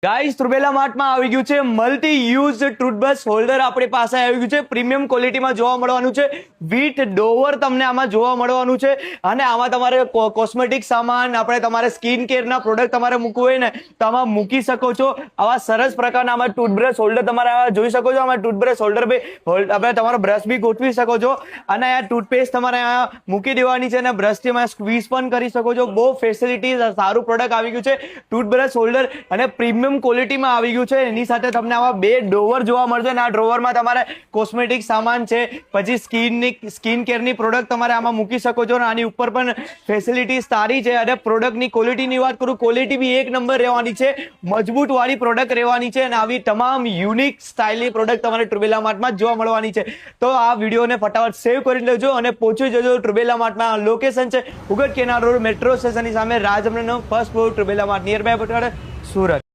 Guys ત્રુબેલા માર્ટમાં આવી ગયું છે મલ્ટી યુઝ ટૂથબ્રશ હોલ્ડર આપણી પાસે આવી ગયું છે પ્રીમિયમ ક્વોલિટીમાં જોવા મળવાનું છે વિથ ડોવર તમને આમાં જોવા મળવાનું છે અને આમાં તમારે કોસ્મેટિક સામાન આપણે તમારે સ્કિન કેરના પ્રોડક્ટ તમારે મૂકવું હોય ને તો આમાં મૂકી શકો છો આવા સરસ પ્રકારના આમાં ટૂથબ્રશ હોલ્ડર તમારે આવા જોઈ શકો છો આમાં ટૂથબ્રશ હોલ્ડર બી આપણે તમારો બ્રશ બી ગોઠવી શકો છો અને આ ટૂથપેસ્ટ તમારે મૂકી દેવાની છે અને બ્રશથી તમે સ્ક્વીઝ પણ કરી શકો છો બહુ ફેસિલિટી સારું પ્રોડક્ટ આવી ગયું છે ટૂથબ્રશ હોલ્ડર અને પ્રીમિયમ ક્વોલિટીમાં આવી ગયું છે એની સાથે તમને આવા બે ડ્રોવર જોવા મળશે અને આ ડ્રોવરમાં તમારે કોસ્મેટિક સામાન છે પછી સ્કિન કેરની પ્રોડક્ટ તમારે આમાં મૂકી શકો છો અને આની ઉપર પણ ફેસિલિટી સારી છે અને પ્રોડક્ટની ક્વોલિટીની વાત કરું ક્વોલિટી બી એક નંબર રહેવાની છે મજબૂત વાળી પ્રોડક્ટ રહેવાની છે અને આવી તમામ યુનિક સ્ટાઇલની પ્રોડક્ટ તમારે ટ્રુબેલા માર્ટમાં જોવા મળવાની છે તો આ વિડીયોને ફટાફટ સેવ કરી લેજો અને પહોંચી જજો ટ્રુબેલા માર્ટમાં લોકેશન છે ઉગડ કેનાલ રોડ મેટ્રો સ્ટેશનની સામે રાજમહેલનો first floor Trubella mart nearby Surat.